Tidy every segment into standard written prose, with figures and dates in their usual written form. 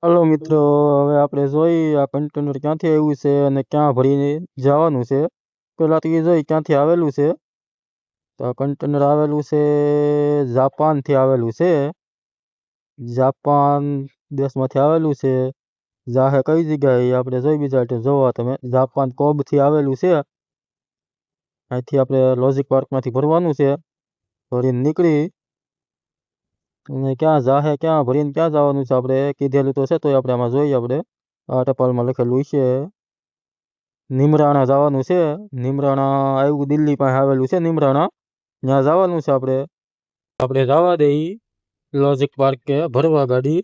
Hello મિત્રો, હવે આપણે જોઈ આ કન્ટેનર ક્યાંથી આવ્યું છે અને ક્યાં ભરીને જવાનું છે. પેલા તો એ જોઈ ક્યાંથી આવેલું છે. તો આ કન્ટેનર આવેલું છે જાપાનથી આવેલું છે. જાપાન દેશમાંથી આવેલું છે. જાહે કઈ જગ્યાએ આપણે જોઈ બીજા આઈટમ જોવા તમે. જાપાન કોબથી આવેલું છે. અહીંથી આપણે લોજિક પાર્કમાંથી ભરવાનું છે. ભરીને નીકળી અને ક્યાં જાહે ક્યાં ભરીને ક્યાં જવાનું છે આપણે કીધેલું તો છે. તોય આપણે આમાં જોઈએ આપણે આ ટપાલમાં લખેલું છે નિમરાણા જવાનું છે. નિમરાણા આવ્યું દિલ્હી પાસે આવેલું છે નિમરાણા. ત્યાં જવાનું છે આપણે જવા દઈ લોજિક પાર્ક કે ભરવા ગાડી.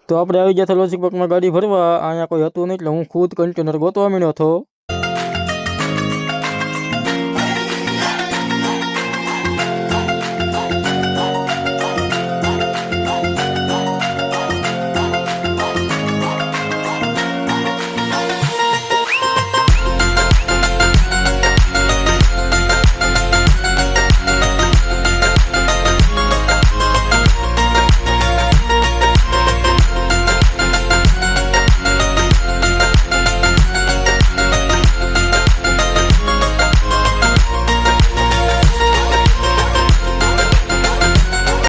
તો આપણે આવી ગયા હતા લોજિક પાર્કમાં ગાડી ભરવા. અહીંયા કોઈ હતું નહીં એટલે હું ખુદ કન્ટેનર ગોતવા માંડ્યો હતો.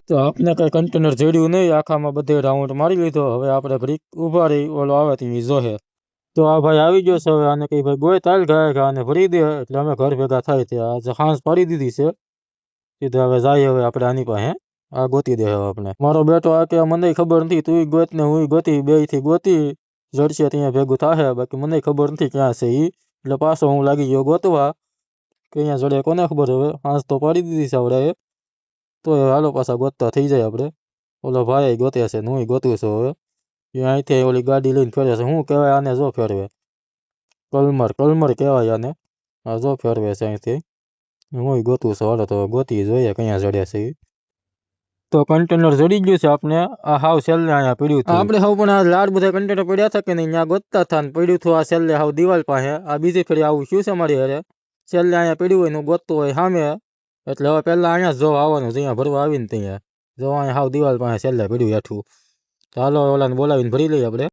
તો આપણે કઈ કન્ટેનર જડ્યું નહીં, આખામાં બધે રાઉન્ડ મારી લીધો. હવે આપણે ઘડીક ઊભા રહી ઓલો આવે તે જોહે. તો આ ભાઈ આવી ગયો છે. હવે આને કઈ ભાઈ ગોય તાલ ગાય આને ભરી દે એટલે અમે ઘર ભેગા થાય ત્યાં આજે હાંસ પાડી દીધી છે. સીધા હવે જાય હવે આપણે આની પાસે આ ગોતી દે હવે આપણે. મારો બેટો આ કે મને ખબર નથી, તું ગોત ને હું ગોતી, બે થી ગોતી જડશે ત્યાં ભેગું થાય. બાકી મને ખબર નથી ક્યાં છે ઈ. એટલે પાછો હું લાગી ગયો ગોતવા કે અહીંયા જડે કોને ખબર. હવે હાંસ તો પાડી દીધી છે આવડે તો હાલો પાછા ગોતતા થઈ જાય આપણે. ઓલો ભાઈ ગોતે છે ને હું ગોતું છું. હવે અહીંથી ઓલી ગાડી લઈને ફેરે છે. શું કહેવાય આને? જો ફેરવે કલમર કહેવાય આને. આ જો ફેરવે છે અહીંથી. હું ગોતું છું. હાલો તો ગોતી જોઈએ ક્યાં જડે છે. તો કન્ટેનર જડી ગયું છે આપણે. આ હાવ છેલ્લે અહીંયા પડ્યું હતું. આપણે હાવ પણ આ લાડ બધા કન્ટેનર પડ્યા હતા કે નહીં ત્યાં ગોતતા હતા ને પડ્યું હતું આ છેલ્લે હાવ દિવાલ પાસે. આ બીજી ફેરી આવું શું છે મારી હારે? છેલ્લે અહીંયા પડ્યું હોય ને ગોતતું હોય સામે. એટલે હવે પહેલાં અહીંયા જ જોવા આવવાનું છે. અહીંયા ભરવા આવીને ત્યાં જો અહીંયા હાવ દિવાલ પાસે છેલ્લે પડ્યું હેઠું. ચાલો ઓલાને બોલાવીને ભરી લઈએ આપણે.